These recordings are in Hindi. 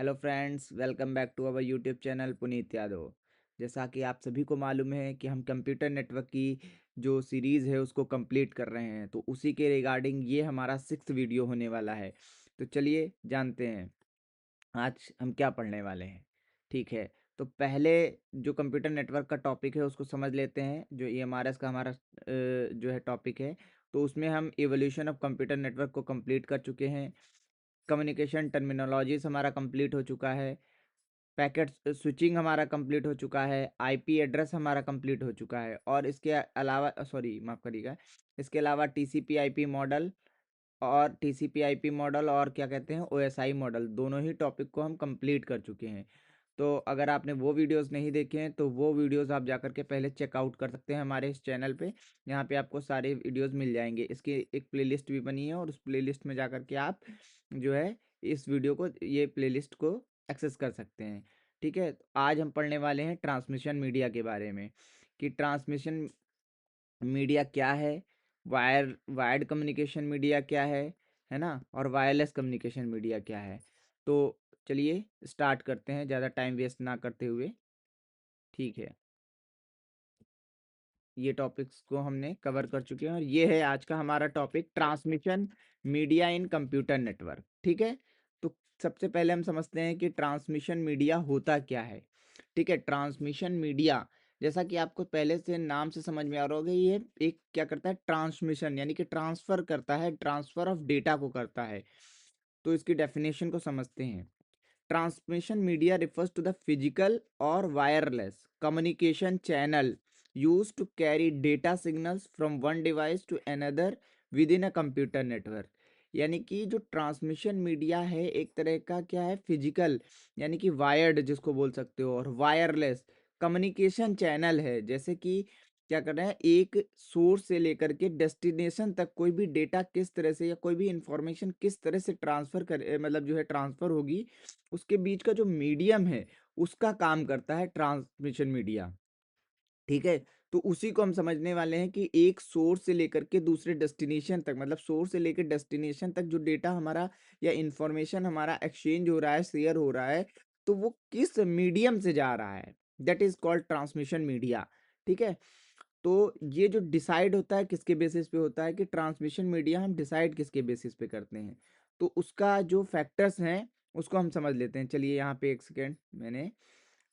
Hello friends, welcome back to our YouTube channel Puneet Yadav. जैसा कि आप सभी को मालूम है कि हम कंप्यूटर नेटवर्क की जो सीरीज़ है उसको कंप्लीट कर रहे हैं, तो उसी के रिगार्डिंग ये हमारा 6th वीडियो होने वाला है। तो चलिए जानते हैं आज हम क्या पढ़ने वाले हैं। ठीक है, तो पहले जो कंप्यूटर नेटवर्क का टॉपिक है उसको समझ लेते हैं। जो EMRS का हमारा जो है टॉपिक है, तो उसमें हम एवोल्यूशन ऑफ कंप्यूटर नेटवर्क को कंप्लीट कर चुके हैं। कम्युनिकेशन टर्मिनोलॉजीज हमारा कंप्लीट हो चुका है। पैकेट स्विचिंग हमारा कंप्लीट हो चुका है। आईपी एड्रेस हमारा कंप्लीट हो चुका है। और इसके अलावा सॉरी माफ़ करिएगा, इसके अलावा टीसीपी आईपी मॉडल और टीसीपी आईपी मॉडल और क्या कहते हैं ओएसआई मॉडल, दोनों ही टॉपिक को हम कंप्लीट कर चुके हैं। तो अगर आपने वो वीडियोस नहीं देखे हैं तो वो वीडियोस आप जाकर के पहले चेकआउट कर सकते हैं हमारे इस चैनल पे। यहाँ पे आपको सारे वीडियोस मिल जाएंगे। इसकी एक प्लेलिस्ट भी बनी है और उस प्लेलिस्ट में जाकर के आप जो है इस वीडियो को, ये प्लेलिस्ट को एक्सेस कर सकते हैं। ठीक है, तो आज हम पढ़ने वाले हैं ट्रांसमिशन मीडिया के बारे में कि ट्रांसमिशन मीडिया क्या है, वायर्ड कम्युनिकेशन मीडिया क्या है ना, और वायरलेस कम्युनिकेशन मीडिया क्या है। तो चलिए स्टार्ट करते हैं ज़्यादा टाइम वेस्ट ना करते हुए। ठीक है, ये टॉपिक्स को हमने कवर कर चुके हैं और ये है आज का हमारा टॉपिक, ट्रांसमिशन मीडिया इन कंप्यूटर नेटवर्क। ठीक है, तो सबसे पहले हम समझते हैं कि ट्रांसमिशन मीडिया होता क्या है। ठीक है, ट्रांसमिशन मीडिया जैसा कि आपको पहले से नाम से समझ में आ रहा होगा, ये एक क्या करता है, ट्रांसमिशन यानी कि ट्रांसफर करता है, ट्रांसफर ऑफ डेटा को करता है। तो इसकी डेफिनेशन को समझते हैं। Transmission media refers to the physical or wireless communication channel used to carry data signals from one device to another within a computer network। यानी कि जो ट्रांसमिशन मीडिया है एक तरह का क्या है, फिजिकल यानी कि वायर्ड जिसको बोल सकते हो, और वायरलेस कम्युनिकेशन चैनल है। जैसे कि क्या कर रहे हैं, एक सोर्स से लेकर के डेस्टिनेशन तक कोई भी डेटा किस तरह से या कोई भी इंफॉर्मेशन किस तरह से ट्रांसफर कर मतलब जो है ट्रांसफर होगी, उसके बीच का जो मीडियम है उसका काम करता है ट्रांसमिशन मीडिया। ठीक है, तो उसी को हम समझने वाले हैं कि एक सोर्स से लेकर के दूसरे डेस्टिनेशन तक, मतलब सोर्स से लेकर डेस्टिनेशन तक जो डेटा हमारा या इंफॉर्मेशन हमारा एक्सचेंज हो रहा है, शेयर हो रहा है, तो वो किस मीडियम से जा रहा है, that is called transmission media. ठीक है, तो ये जो डिसाइड होता है किसके बेसिस पे होता है कि ट्रांसमिशन मीडिया हम डिसाइड किसके बेसिस पे करते हैं, तो उसका जो फैक्टर्स हैं उसको हम समझ लेते हैं। चलिए यहाँ पे एक सेकेंड, मैंने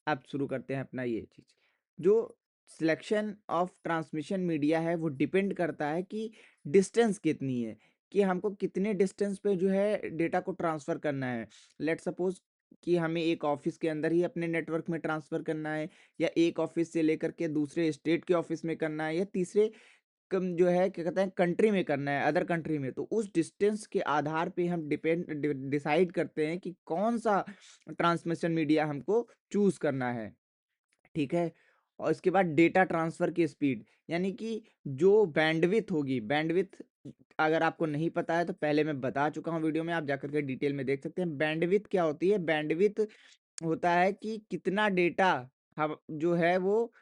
अब शुरू करते हैं अपना ये चीज़। जो सिलेक्शन ऑफ ट्रांसमिशन मीडिया है वो डिपेंड करता है कि डिस्टेंस कितनी है, कि हमको कितने डिस्टेंस पे जो है डेटा को ट्रांसफ़र करना है। लेट सपोज कि हमें एक ऑफिस के अंदर ही अपने नेटवर्क में ट्रांसफ़र करना है, या एक ऑफिस से लेकर के दूसरे स्टेट के ऑफिस में करना है, या तीसरे कम जो है क्या कहते हैं कंट्री में करना है, अदर कंट्री में। तो उस डिस्टेंस के आधार पे हम डिसाइड करते हैं कि कौन सा ट्रांसमिशन मीडिया हमको चूज करना है। ठीक है, और इसके बाद डेटा ट्रांसफर की स्पीड, यानी कि जो बैंडविथ होगी, बैंडविथ अगर आपको नहीं पता है तो पहले मैं बता चुका हूँ वीडियो में, आप जाकर के डिटेल में देख सकते हैं। बैंडविथ क्या होती है, बैंडविथ होता है कि कितना डेटा हम जो है वो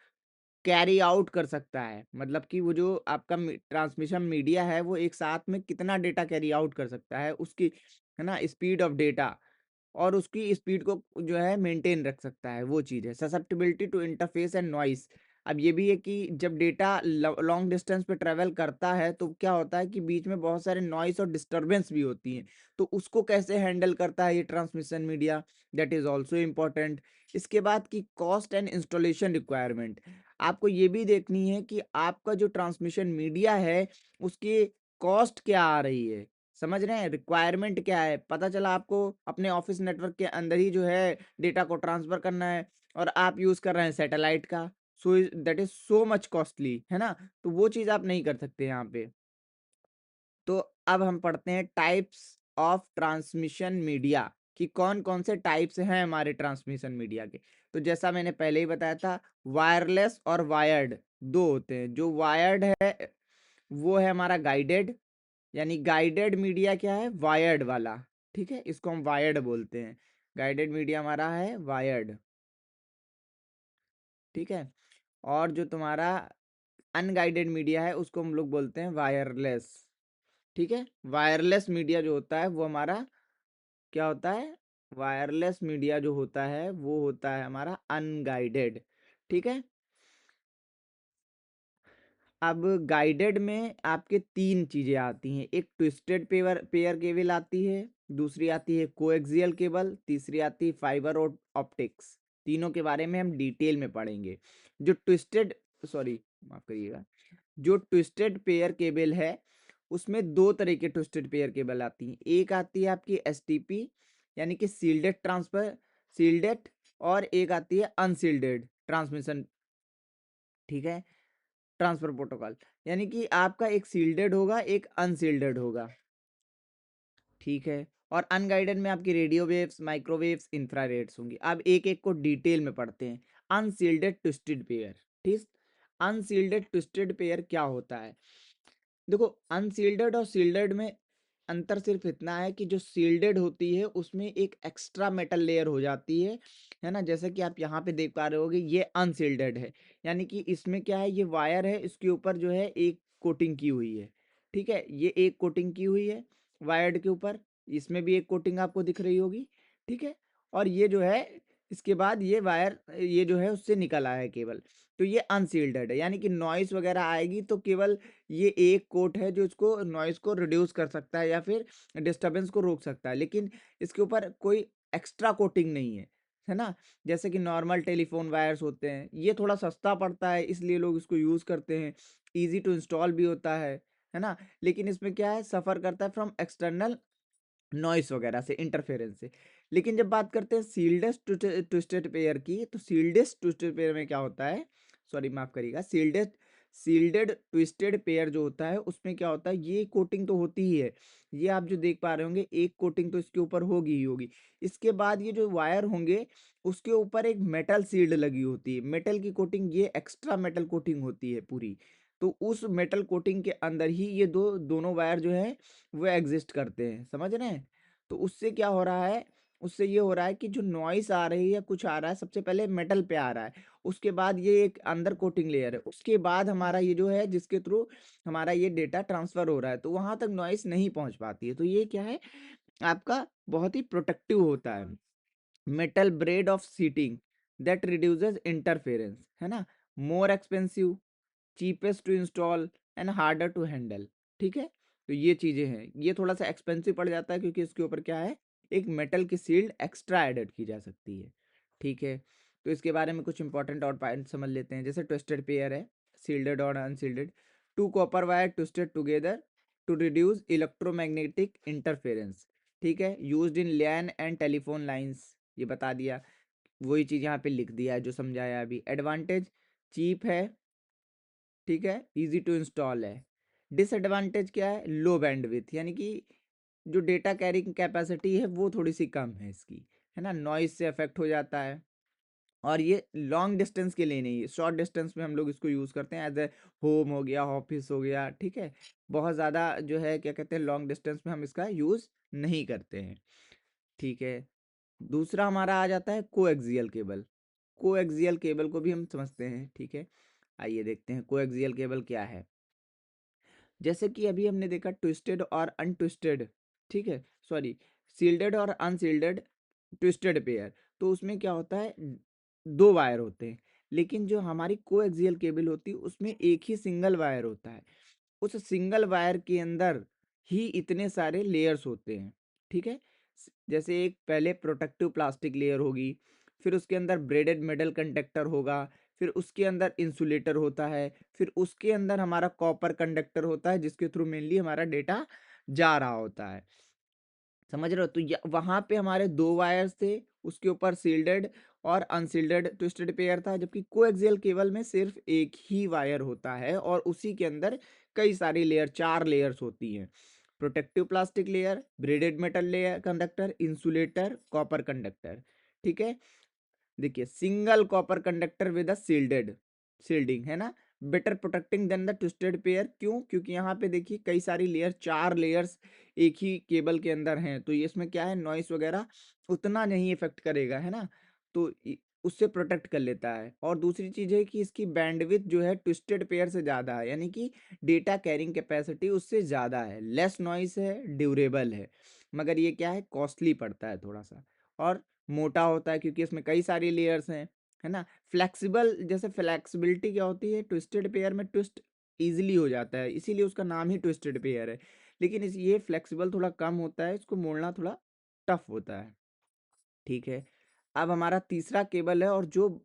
कैरी आउट कर सकता है, मतलब कि वो जो आपका ट्रांसमिशन मीडिया है वो एक साथ में कितना डेटा कैरी आउट कर सकता है, उसकी है ना स्पीड ऑफ डेटा, और उसकी स्पीड को जो है मेंटेन रख सकता है, वो चीज़ है। Susceptibility to interface and noise, अब ये भी है कि जब डेटा लॉन्ग डिस्टेंस पे ट्रेवल करता है तो क्या होता है कि बीच में बहुत सारे नॉइस और डिस्टरबेंस भी होती हैं, तो उसको कैसे हैंडल करता है ये transmission media, that is also important. इसके बाद की कॉस्ट एंड इंस्टॉलेशन रिक्वायरमेंट, आपको ये भी देखनी है कि आपका जो ट्रांसमिशन मीडिया है उसकी कॉस्ट क्या आ रही है, समझ रहे हैं, रिक्वायरमेंट क्या है। पता चला आपको अपने ऑफिस नेटवर्क के अंदर ही जो है डेटा को ट्रांसफर करना है और आप यूज कर रहे हैं सैटेलाइट का, so that is so much costly, है ना, तो वो चीज आप नहीं कर सकते यहाँ पे। तो अब हम पढ़ते हैं टाइप्स ऑफ ट्रांसमिशन मीडिया, कि कौन कौन से टाइप्स हैं हमारे ट्रांसमिशन मीडिया के। तो जैसा मैंने पहले ही बताया था, वायरलेस और वायर्ड दो होते हैं। जो वायर्ड है वो है हमारा गाइडेड, यानी गाइडेड मीडिया क्या है, वायर्ड वाला। ठीक है, इसको हम वायर्ड बोलते हैं, गाइडेड मीडिया हमारा है वायर्ड। ठीक है, और जो तुम्हारा अनगाइडेड मीडिया है उसको हम लोग बोलते हैं वायरलेस। ठीक है, वायरलेस मीडिया जो होता है वो हमारा क्या होता है, वायरलेस मीडिया जो होता है वो होता है हमारा अनगाइडेड, ठीक है। अब गाइडेड में आपके तीन चीजें आती हैं, एक ट्विस्टेड पेयर केबल आती है, दूसरी आती है कोएक्सियल केबल, तीसरी आती है फाइबर ऑप्टिक्स। तीनों के बारे में हम डिटेल में पढ़ेंगे। जो ट्विस्टेड सॉरी माफ करिएगा, जो ट्विस्टेड पेयर केबल है उसमें दो तरह के ट्विस्टेड पेयर केबल आती हैं। एक आती है आपकी एसटीपी यानी कि सील्डेड ट्रांसफर सील्डेड, और एक आती है अनसील्डेड ट्रांसमिशन, ठीक है, ट्रांसफर प्रोटोकॉल। यानी कि आपका एक सील्डेड होगा एक अनसील्डेड होगा, ठीक है। और अनगाइडेड में आपकी रेडियो वेव्स, माइक्रोवेव्स, इंफ्रारेड्स होंगी। अब एक एक को डिटेल में पढ़ते हैं। अनसील्डेड ट्विस्टेड पेयर, ठीक। अनसील्डेड ट्विस्टेड पेयर क्या होता है? देखो, अनसील्डेड और सील्डेड में अंतर सिर्फ इतना है कि जो सील्डेड होती है उसमें एक एक्स्ट्रा मेटल लेयर हो जाती है ना। जैसे कि आप यहाँ पे देख पा रहे होगे ये अनसील्डेड है, यानी कि इसमें क्या है, ये वायर है, इसके ऊपर जो है एक कोटिंग की हुई है, ठीक है। ये एक कोटिंग की हुई है वायर्ड के ऊपर, इसमें भी एक कोटिंग आपको दिख रही होगी, ठीक है। और ये जो है इसके बाद ये वायर ये जो है उससे निकल आया है केबल, तो ये अनसील्डेड है। यानी कि नॉइस वगैरह आएगी तो केवल ये एक कोट है जो इसको नॉइस को रिड्यूस कर सकता है या फिर डिस्टरबेंस को रोक सकता है, लेकिन इसके ऊपर कोई एक्स्ट्रा कोटिंग नहीं है ना। जैसे कि नॉर्मल टेलीफोन वायर्स होते हैं, ये थोड़ा सस्ता पड़ता है इसलिए लोग इसको यूज करते हैं, इजी टू इंस्टॉल भी होता है ना। लेकिन इसमें क्या है, सफर करता है फ्रॉम एक्सटर्नल नॉइस वगैरह से, इंटरफेरेंस से। लेकिन जब बात करते हैं सील्डेड ट्विस्टेड पेयर की, तो सील्डेड ट्विस्टेड पेयर में क्या होता है, सॉरी माफ करिएगा, सील्डेड ट्विस्टेड पेयर जो होता है उसमें क्या होता है, ये कोटिंग तो होती ही है, ये आप जो देख पा रहे होंगे एक कोटिंग तो इसके ऊपर होगी ही होगी। इसके बाद ये जो वायर होंगे उसके ऊपर एक मेटल शील्ड लगी होती है, मेटल की कोटिंग, ये एक्स्ट्रा मेटल कोटिंग होती है पूरी। तो उस मेटल कोटिंग के अंदर ही ये दोनों वायर जो है वो एग्जिस्ट करते हैं, समझ रहे हैं। तो उससे क्या हो रहा है, उससे ये हो रहा है कि जो नॉइस आ रही है या कुछ आ रहा है, सबसे पहले मेटल पे आ रहा है, उसके बाद ये एक अंदर कोटिंग लेयर है, उसके बाद हमारा ये जो है जिसके थ्रू हमारा ये डेटा ट्रांसफर हो रहा है, तो वहां तक नॉइस नहीं पहुंच पाती है। तो ये क्या है, आपका बहुत ही प्रोटेक्टिव होता है। Metal braid of shielding that reduces interference, है ना। More expensive, cheapest to install and harder to handle, ठीक है। तो ये चीजें हैं, ये थोड़ा सा एक्सपेंसिव पड़ जाता है क्योंकि इसके ऊपर क्या है, एक मेटल की सील्ड एक्स्ट्रा एडेड की जा सकती है, ठीक है। तो इसके बारे में कुछ इंपॉर्टेंट और पॉइंट समझ लेते हैं। जैसे ट्विस्टेड पेयर है, सील्डेड और unshielded. Two copper wire twisted together to reduce electromagnetic interference, ठीक है, used in LAN and telephone lines, ये बता दिया। वही चीज यहाँ पे लिख दिया है जो समझाया अभी। एडवांटेज, चीप है, ठीक है, इजी टू इंस्टॉल है। डिसएडवांटेज क्या है, लो बैंडविड्थ, यानी कि जो डेटा कैरिंग कैपेसिटी है वो थोड़ी सी कम है इसकी, है ना, नॉइस से अफेक्ट हो जाता है। और ये लॉन्ग डिस्टेंस के लिए नहीं है, शॉर्ट डिस्टेंस में हम लोग इसको यूज़ करते हैं, एज ए होम हो गया, ऑफिस हो गया, ठीक है। बहुत ज़्यादा जो है क्या कहते हैं, लॉन्ग डिस्टेंस में हम इसका यूज़ नहीं करते हैं, ठीक है। दूसरा हमारा आ जाता है कोएक्सियल केबल। कोएक्सियल केबल को भी हम समझते हैं, ठीक है। आइए देखते हैं कोएक्सियल केबल क्या है। जैसे कि अभी हमने देखा ट्विस्टेड और अनट्विस्टेड, ठीक है, सॉरी, सील्डेड और अनसील्डेड ट्विस्टेड पेयर, तो उसमें क्या होता है, दो वायर होते हैं। लेकिन जो हमारी कोएक्सियल केबल होती है उसमें एक ही सिंगल वायर होता है, उस सिंगल वायर के अंदर ही इतने सारे लेयर्स होते हैं, ठीक है। जैसे एक पहले प्रोटेक्टिव प्लास्टिक लेयर होगी, फिर उसके अंदर ब्रेडेड मेटल कंडक्टर होगा, फिर उसके अंदर इंसुलेटर होता है, फिर उसके अंदर हमारा कॉपर कंडक्टर होता है जिसके थ्रू मेनली हमारा डेटा जा रहा होता है, समझ रहे हो। तो वहां पे हमारे दो वायर्स थे, उसके ऊपर सील्डेड और अनसील्डेड ट्विस्टेड पेयर था, जबकि कोएक्सियल केबल में सिर्फ एक ही वायर होता है और उसी के अंदर कई सारी लेयर, चार लेयर्स होती हैं। Protective plastic layer, braided metal layer conductor, insulator, copper conductor, ठीक है। देखिए, single copper conductor with a shielding, है ना, better protecting than the twisted pair. क्यों? क्योंकि यहाँ पे देखिए कई सारी लेयर, चार लेयर्स एक ही केबल के अंदर हैं, तो ये इसमें क्या है, नॉइस वगैरह उतना नहीं इफेक्ट करेगा, है ना। तो उससे प्रोटेक्ट कर लेता है। और दूसरी चीज है कि इसकी बैंडविड्थ जो है ट्विस्टेड पेयर से ज्यादा है, यानी कि डेटा कैरिंग कैपेसिटी उससे ज्यादा है, लेस नॉइस है, ड्यूरेबल है, मगर ये क्या है, कॉस्टली पड़ता है थोड़ा सा। और मोटा होता है क्योंकि इसमें कई सारी लेयर्स हैं, है ना। फ्लेक्सिबल, जैसे फ्लेक्सिबिलिटी क्या होती है, ट्विस्टेड पेयर में ट्विस्ट ईजिली हो जाता है, इसीलिए उसका नाम ही ट्विस्टेड पेयर है। लेकिन इस ये फ्लेक्सिबल थोड़ा कम होता है, इसको मोड़ना थोड़ा टफ होता है, ठीक है। अब हमारा तीसरा केबल है, और जो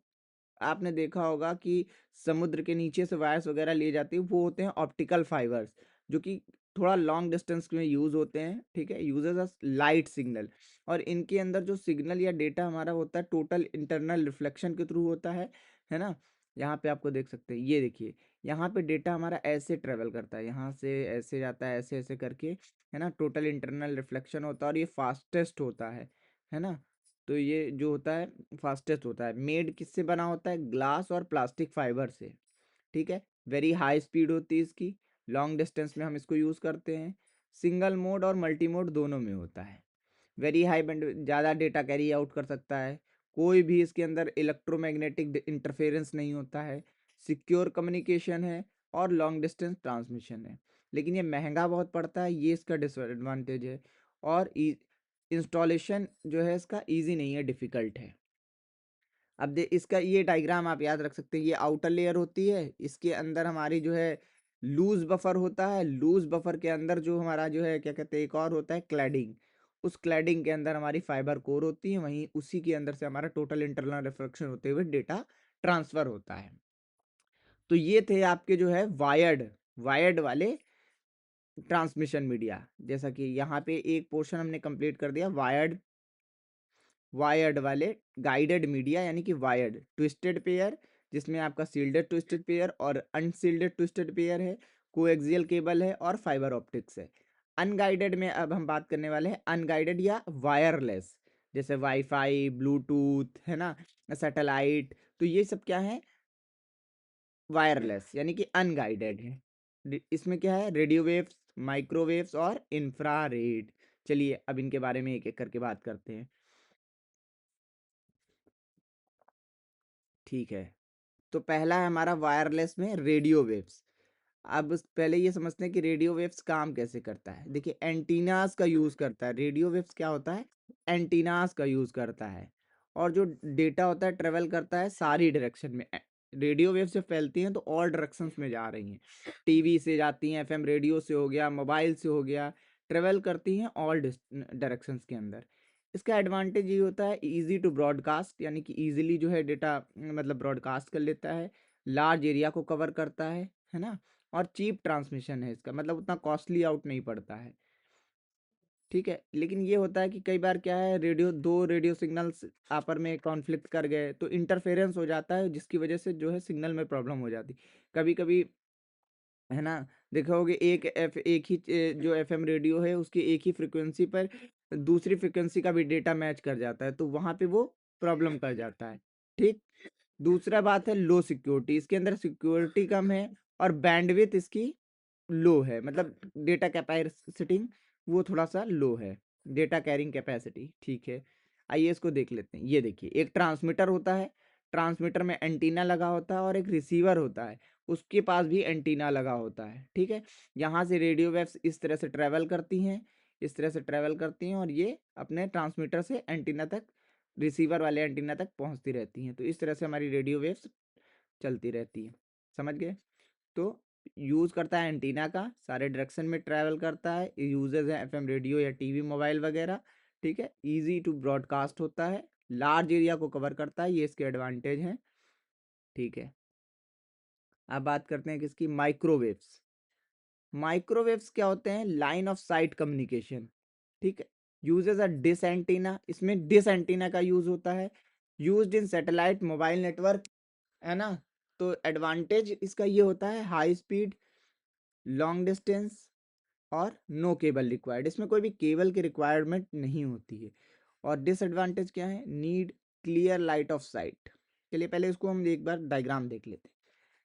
आपने देखा होगा कि समुद्र के नीचे से वायर्स वगैरह लिए जाती है, वो होते हैं ऑप्टिकल फाइबर्स, जो कि थोड़ा लॉन्ग डिस्टेंस में यूज होते हैं, ठीक है, यूजेस अ लाइट सिग्नल। और इनके अंदर जो सिग्नल या डेटा हमारा होता है टोटल इंटरनल रिफ्लेक्शन के थ्रू होता है ना। यहाँ पे आपको देख सकते हैं, ये देखिए, यहाँ पे डेटा हमारा ऐसे ट्रेवल करता है, यहाँ से ऐसे जाता है, ऐसे ऐसे करके, है ना। टोटल इंटरनल रिफ्लेक्शन होता है, और ये फास्टेस्ट होता है ना। तो ये जो होता है फास्टेस्ट होता है, मेड किससे बना होता है, ग्लास और प्लास्टिक फाइबर से, ठीक है। वेरी हाई स्पीड होती है इसकी, लॉन्ग डिस्टेंस में हम इसको यूज़ करते हैं, सिंगल मोड और मल्टी मोड दोनों में होता है। वेरी हाई बैंड, ज़्यादा डेटा कैरी आउट कर सकता है, कोई भी इसके अंदर इलेक्ट्रोमैग्नेटिक इंटरफेरेंस नहीं होता है, सिक्योर कम्युनिकेशन है, और लॉन्ग डिस्टेंस ट्रांसमिशन है। लेकिन ये महंगा बहुत पड़ता है, ये इसका डिसएडवांटेज है। और इंस्टॉलेशन जो है इसका ईजी नहीं है, डिफ़िकल्ट है। अब दे इसका ये डायग्राम आप याद रख सकते हैं, ये आउटर लेयर होती है, इसके अंदर हमारी जो है लूज बफर होता है, लूज बफर के अंदर जो हमारा जो है क्या कहते हैं, एक और होता है क्लैडिंग, उस क्लैडिंग के अंदर हमारी फाइबर कोर होती है, वहीं उसी के अंदर से हमारा टोटल इंटरनल रिफ्लेक्शन होते हुए डेटा ट्रांसफर होता है। तो ये थे आपके जो है वायर्ड वायर्ड वाले ट्रांसमिशन मीडिया। जैसा कि यहाँ पे एक पोर्शन हमने कंप्लीट कर दिया, वायर्ड वायर्ड वाले गाइडेड मीडिया, यानी कि वायर्ड ट्विस्टेड पेयर, जिसमें आपका सील्डेड ट्विस्टेड पेयर और अनसील्डेड ट्विस्टेड पेयर है, कोएक्सियल केबल है, और फाइबर ऑप्टिक्स है। अनगाइडेड में अब हम बात करने वाले हैं अनगाइडेड या वायरलेस, जैसे वाईफाई, ब्लूटूथ, है ना, सैटेलाइट। तो ये सब क्या है, वायरलेस यानी कि अनगाइडेड है। इसमें क्या है, रेडियो वेव्स, माइक्रोवेव्स और इंफ्रारेड। चलिए अब इनके बारे में एक एक करके बात करते हैं, ठीक है। तो पहला है हमारा वायरलेस में रेडियो वेव्स। अब पहले ये समझते हैं कि रेडियो वेव्स काम कैसे करता है। देखिए, एंटीनास का यूज करता है, रेडियो वेव्स क्या होता है, एंटीनास का यूज करता है। और जो डेटा होता है ट्रेवल करता है सारी डायरेक्शन में। रेडियो वेव से फैलती हैं तो ऑल डायरेक्शंस में जा रही हैं, टीवी से जाती हैं, एफएम रेडियो से हो गया, मोबाइल से हो गया, ट्रेवल करती हैं ऑल डायरेक्शंस के अंदर। इसका एडवांटेज ये होता है इजी टू ब्रॉडकास्ट, यानी कि इजीली जो है डेटा मतलब ब्रॉडकास्ट कर लेता है, लार्ज एरिया को कवर करता है ना। और चीप ट्रांसमिशन है इसका, मतलब उतना कॉस्टली आउट नहीं पड़ता है, ठीक है। लेकिन ये होता है कि कई बार क्या है, दो रेडियो सिग्नल्स आपस में कॉन्फ्लिक्ट कर गए तो इंटरफेरेंस हो जाता है, जिसकी वजह से जो है सिग्नल में प्रॉब्लम हो जाती, कभी कभी, है ना। देखा होगे एक ही जो एफएम रेडियो है उसकी एक ही फ्रिक्वेंसी पर दूसरी फ्रिक्वेंसी का भी डेटा मैच कर जाता है, तो वहां पे वो प्रॉब्लम कर जाता है, ठीक। दूसरा बात है लो सिक्योरिटी, इसके अंदर सिक्योरिटी कम है, और बैंडविथ इसकी लो है, मतलब डेटा कैपेसिटी वो थोड़ा सा लो है, डेटा कैरिंग कैपेसिटी, ठीक है। आइए इसको देख लेते हैं। ये देखिए, एक ट्रांसमीटर होता है, ट्रांसमीटर में एंटीना लगा होता है, और एक रिसीवर होता है, उसके पास भी एंटीना लगा होता है, ठीक है। यहाँ से रेडियो वेव्स इस तरह से ट्रेवल करती हैं, इस तरह से ट्रेवल करती हैं, और ये अपने ट्रांसमीटर से एंटीना तक, रिसीवर वाले एंटीना तक पहुंचती रहती हैं। तो इस तरह से हमारी रेडियो वेव्स चलती रहती हैं, समझ गए। तो यूज़ करता है एंटीना का, सारे डायरेक्शन में ट्रैवल करता है, यूजेज है एफएम रेडियो या टीवी मोबाइल वगैरह, ठीक है। इजी टू ब्रॉडकास्ट होता है, लार्ज एरिया को कवर करता है, ये इसके एडवांटेज हैं, ठीक है। अब बात करते हैं किसकी, माइक्रोवेव्स। माइक्रोवेव्स क्या होते हैं, लाइन ऑफ साइट कम्युनिकेशन, ठीक है। यूजेज अ डिस एंटीना, इसमें डिस एंटीना का यूज होता है, यूज्ड इन सैटेलाइट मोबाइल नेटवर्क, है ना। तो एडवांटेज इसका ये होता है हाई स्पीड, लॉन्ग डिस्टेंस, और नो केबल रिक्वायर्ड, इसमें कोई भी केबल की रिक्वायरमेंट नहीं होती है। और डिसएडवांटेज क्या है, need clear light of site. चलिए पहले इसको हम एक बार डायग्राम देख लेते हैं।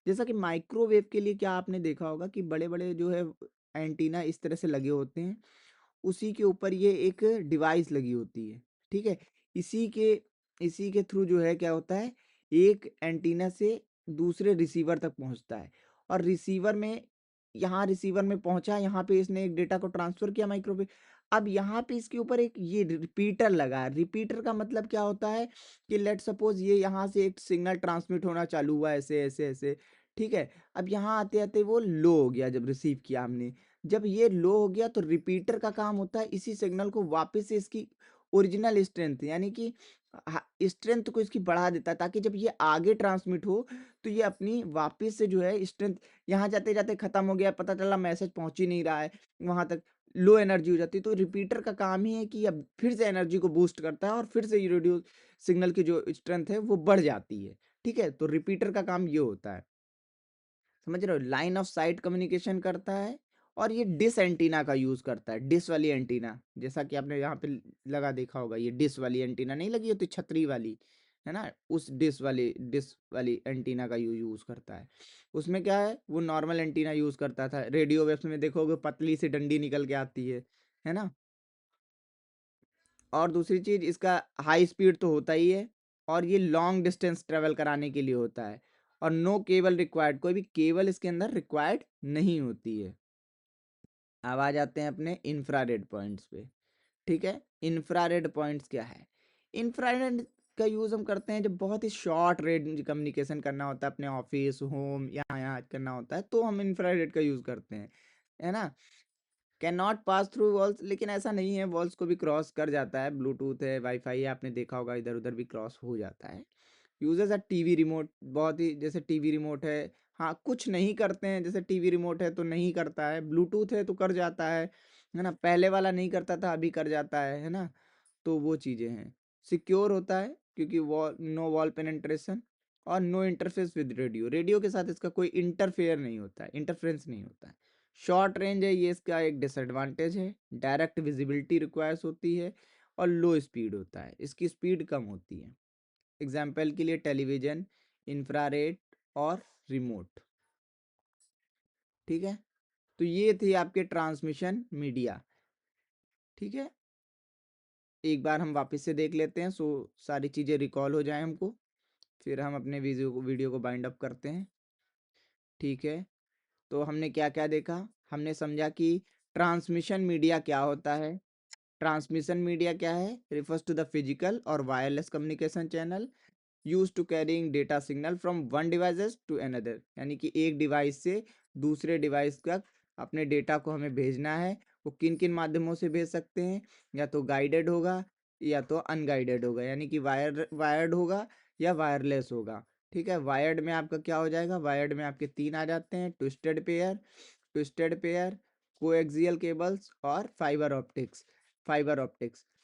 जैसा कि माइक्रोवेव के लिए क्या आपने देखा होगा कि बड़े बड़े जो है एंटीना इस तरह से लगे होते हैं, उसी के ऊपर ये एक डिवाइस लगी होती है, ठीक है। इसी के इसी के थ्रू जो है क्या होता है, एक एंटीना से दूसरे रिसीवर तक पहुंचता है, और रिसीवर में यहाँ रिसीवर में पहुंचा, यहाँ पे इसने एक डेटा को ट्रांसफर किया माइक्रोवेव। अब यहाँ पे इसके ऊपर एक ये रिपीटर लगा है। रिपीटर का मतलब क्या होता है कि लेट सपोज ये यहाँ से एक सिग्नल ट्रांसमिट होना चालू हुआ ऐसे ऐसे ऐसे, ठीक है। अब यहाँ आते आते वो लो हो गया जब रिसीव किया हमने। जब ये लो हो गया तो रिपीटर का काम होता है इसी सिग्नल को वापस से इसकी ओरिजिनल स्ट्रेंथ यानी कि स्ट्रेंथ को इसकी बढ़ा देता है, ताकि जब ये आगे ट्रांसमिट हो तो ये अपनी वापस से जो है स्ट्रेंथ, यहाँ जाते जाते खत्म हो गया, पता चला मैसेज पहुंच ही नहीं रहा है वहां तक, लो एनर्जी हो जाती है। तो रिपीटर का काम ही है कि अब फिर से एनर्जी को बूस्ट करता है और फिर से ये रेडियो सिग्नल की जो स्ट्रेंथ है वो बढ़ जाती है, ठीक है। तो रिपीटर का काम ये होता है, समझ रहे हो। लाइन ऑफ साइट कम्युनिकेशन करता है और ये डिस एंटीना का यूज करता है, डिस वाली एंटीना, जैसा कि आपने यहाँ पे लगा देखा होगा, ये डिस वाली एंटीना नहीं लगी होती छतरी वाली, है ना, उस डिस वाली एंटीना का यूज करता है। उसमें क्या है, वो नॉर्मल एंटीना यूज करता था। रेडियो वेव्स में देखोगे पतली सी डंडी निकल के आती है ना। और दूसरी चीज, इसका हाई स्पीड तो होता ही है और ये लॉन्ग डिस्टेंस ट्रेवल कराने के लिए होता है। और नो केबल रिक्वायर्ड, कोई भी केबल इसके अंदर रिक्वायर्ड नहीं होती है। अब आ जाते हैं अपने इंफ्रारेड पॉइंट्स पे, ठीक है। इंफ्रारेड पॉइंट्स क्या है? इंफ्रारेड का यूज हम करते हैं जब बहुत ही शॉर्ट रेंज कम्युनिकेशन करना होता है, अपने ऑफिस होम यहाँ यहाँ करना होता है, तो हम इंफ्रारेड का यूज करते हैं, है ना। Can not pass through walls, लेकिन ऐसा नहीं है, वॉल्स को भी क्रॉस कर जाता है। ब्लूटूथ है, वाईफाई है, आपने देखा होगा इधर उधर भी क्रॉस हो जाता है। यूजेस है टीवी रिमोट, बहुत ही, जैसे टीवी रिमोट है, हाँ कुछ नहीं करते हैं, जैसे टीवी रिमोट है तो नहीं करता है, ब्लूटूथ है तो कर जाता है ना। पहले वाला नहीं करता था, अभी कर जाता है ना। तो वो चीज़ें हैं। सिक्योर होता है क्योंकि वॉल, नो वॉल पेनिट्रेशन और no interface with radio, radio के साथ इसका कोई इंटरफेयर नहीं होता है, इंटरफेरेंस नहीं होता है। शॉर्ट रेंज है, ये इसका एक डिसएडवांटेज है। डायरेक्ट विजिबिलिटी रिक्वायर्स होती है और लो स्पीड होता है, इसकी स्पीड कम होती है। एग्जाम्पल के लिए टेलीविजन, इंफ्रारेड और रिमोट, ठीक है। तो ये थी आपके ट्रांसमिशन मीडिया, ठीक है। एक बार हम वापस से देख लेते हैं, सो सारी चीज़ें रिकॉल हो जाए हमको, फिर हम अपने वीडियो को बाइंड अप करते हैं, ठीक है। तो हमने क्या क्या देखा, हमने समझा कि ट्रांसमिशन मीडिया क्या होता है। ट्रांसमिशन मीडिया क्या है? रिफर्स टू द फिजिकल और wireless communication channel use to carrying data signal from one devices to another, यानी कि एक डिवाइस से दूसरे डिवाइस तक अपने डेटा को हमें भेजना है। वो किन किन माध्यमों से भेज सकते हैं? या तो गाइडेड होगा या तो अनगाइडेड होगा, यानी कि वायर्ड होगा या वायरलेस होगा, ठीक है। वायर्ड में आपका क्या हो जाएगा? वायर्ड में आपके तीन आ जाते हैं, ट्विस्टेड पेयर, कोएक्सियल केबल्स और फाइबर ऑप्टिक्स।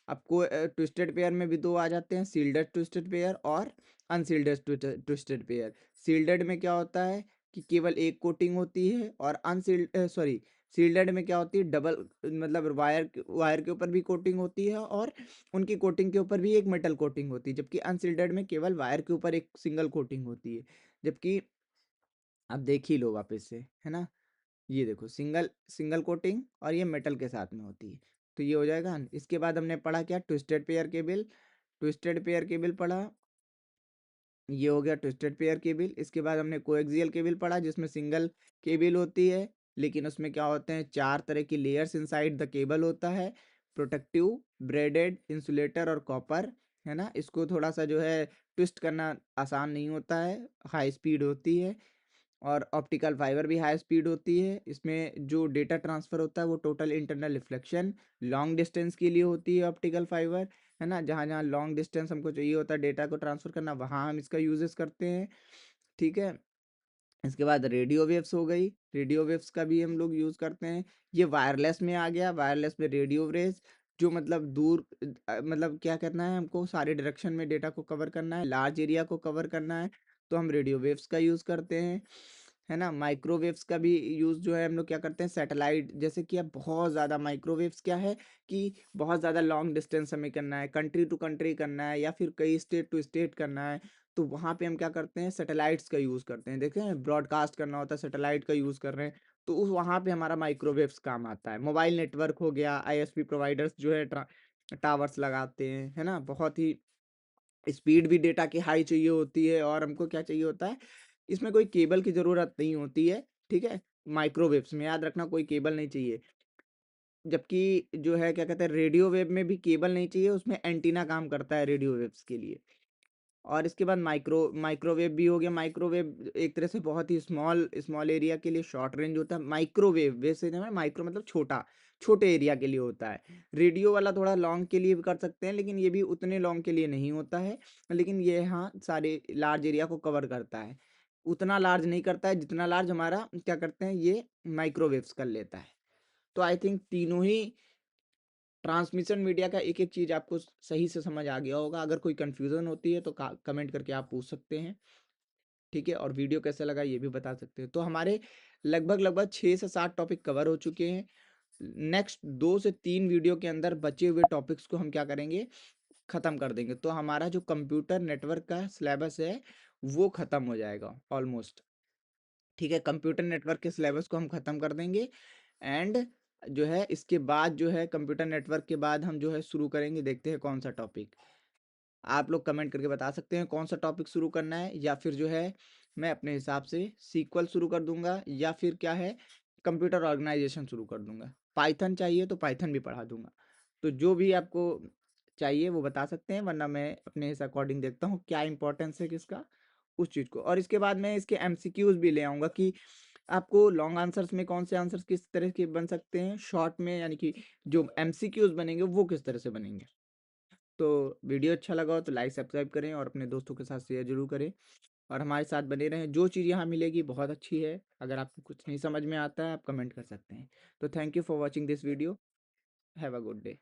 अब को ट्विस्टेड पेयर में भी दो आ जाते हैं, सील्डेड ट्विस्टेड पेयर और अनसील्डेड ट्विस्टेड पेयर। सील्डेड में क्या होता है कि केवल एक कोटिंग होती है, और अनसील्ड सॉरी सील्डेड में क्या होती है, डबल, मतलब वायर के ऊपर भी कोटिंग होती है और उनकी कोटिंग के ऊपर भी एक मेटल कोटिंग होती है। जबकि अनसील्डेड में केवल वायर के ऊपर एक सिंगल कोटिंग होती है। जबकि आप देख ही लो वापस से, है ना, ये देखो सिंगल सिंगल कोटिंग और ये मेटल के साथ में होती है। तो ये हो जाएगा। इसके बाद हमने पढ़ा क्या? ट्विस्टेड पेयर केबल पढ़ा, ये हो गया ट्विस्टेड पेयर केबल। इसके बाद हमने कोएक्सियल केबल पढ़ा, जिसमें सिंगल केबल होती है, लेकिन उसमें क्या होते हैं, चार तरह की लेयर्स इनसाइड द केबल होता है, प्रोटेक्टिव, ब्रेडेड, इंसुलेटर और कॉपर, है ना। इसको थोड़ा सा जो है ट्विस्ट करना आसान नहीं होता है, हाई स्पीड होती है। और ऑप्टिकल फाइबर भी हाई स्पीड होती है। इसमें जो डेटा ट्रांसफर होता है वो total internal reflection long distance के लिए होती है, ऑप्टिकल फाइबर, है ना। जहाँ जहाँ लॉन्ग डिस्टेंस हमको चाहिए होता है डेटा को ट्रांसफर करना, वहाँ हम इसका यूजेस करते हैं, ठीक है। इसके बाद रेडियो वेव्स हो गई, रेडियो वेव्स का भी हम लोग यूज करते हैं। ये वायरलेस में आ गया, वायरलेस में रेडियो वेव्स, जो मतलब दूर, मतलब क्या करना है हमको, सारे डायरेक्शन में डेटा को कवर करना है, लार्ज एरिया को कवर करना है, तो हम रेडियो वेव्स का यूज करते हैं, है ना। माइक्रोवेव्स का भी यूज जो है हम लोग क्या करते हैं, सैटेलाइट, जैसे कि अब बहुत ज़्यादा माइक्रोवेव्स क्या है कि बहुत ज़्यादा लॉन्ग डिस्टेंस हमें करना है, कंट्री टू कंट्री करना है या फिर कई स्टेट टू स्टेट करना है, तो वहाँ पे हम क्या करते हैं, सैटेलाइट्स का यूज़ करते हैं। देखें, ब्रॉडकास्ट करना होता है, सैटेलाइट का यूज़ कर रहे हैं, तो उस वहाँ पे हमारा माइक्रोवेव्स काम आता है। मोबाइल नेटवर्क हो गया, आईएसपी प्रोवाइडर्स जो है टावर्स लगाते हैं, है ना। बहुत ही स्पीड भी डेटा की हाई चाहिए होती है, और हमको क्या चाहिए होता है, इसमें कोई केबल की ज़रूरत नहीं होती है, ठीक है। माइक्रोवेव्स में, याद रखना कोई केबल नहीं चाहिए। जबकि जो है क्या कहते हैं रेडियो वेव में भी केबल नहीं चाहिए, उसमें एंटीना काम करता है रेडियो वेव्स के लिए। और इसके बाद माइक्रोवेव भी हो गया। माइक्रोवेव एक तरह से बहुत ही स्मॉल स्मॉल एरिया के लिए शॉर्ट रेंज होता है। माइक्रोवेव वैसे जो है माइक्रो मतलब छोटा, छोटे एरिया के लिए होता है। रेडियो वाला थोड़ा लॉन्ग के लिए भी कर सकते हैं, लेकिन ये भी उतने लॉन्ग के लिए नहीं होता है। लेकिन ये हाँ सारे लार्ज एरिया को कवर करता है। उतना लार्ज नहीं करता है जितना लार्ज हमारा क्या करते हैं ये माइक्रोवेव्स कर लेता है। तो आई थिंक तीनों ही ट्रांसमिशन मीडिया का एक एक चीज आपको सही से समझ आ गया होगा। अगर कोई कंफ्यूजन होती है तो कमेंट करके आप पूछ सकते हैं, ठीक है। और वीडियो कैसा लगा ये भी बता सकते हैं। तो हमारे लगभग लगभग 6 से 7 टॉपिक कवर हो चुके हैं। नेक्स्ट 2 से 3 वीडियो के अंदर बचे हुए टॉपिक्स को हम क्या करेंगे, खत्म कर देंगे। तो हमारा जो कंप्यूटर नेटवर्क का सिलेबस है वो खत्म हो जाएगा ऑलमोस्ट, ठीक है। कंप्यूटर नेटवर्क के सिलेबस को हम खत्म कर देंगे। एंड जो है इसके बाद जो है कंप्यूटर नेटवर्क के बाद हम जो है शुरू करेंगे, देखते हैं कौन सा टॉपिक। आप लोग कमेंट करके बता सकते हैं कौन सा टॉपिक शुरू करना है, या फिर जो है मैं अपने हिसाब से सीक्वल शुरू कर दूंगा, या फिर क्या है कंप्यूटर ऑर्गेनाइजेशन शुरू कर दूंगा। पाइथन चाहिए तो पाइथन भी पढ़ा दूंगा। तो जो भी आपको चाहिए वो बता सकते हैं, वरना मैं अपने इस अकॉर्डिंग देखता हूँ क्या इंपॉर्टेंस है किसका, उस चीज़ को। और इसके बाद मैं इसके एमसीक्यूज भी ले आऊँगा कि आपको लॉन्ग आंसर्स में कौन से आंसर्स किस तरह के बन सकते हैं, शॉर्ट में यानी कि जो एमसीक्यूज बनेंगे वो किस तरह से बनेंगे। तो वीडियो अच्छा लगा हो तो लाइक सब्सक्राइब करें और अपने दोस्तों के साथ शेयर जरूर करें, और हमारे साथ बने रहें। जो चीज़ यहाँ मिलेगी बहुत अच्छी है। अगर आपको कुछ नहीं समझ में आता है आप कमेंट कर सकते हैं। तो thank you for watching this video. Have a good day.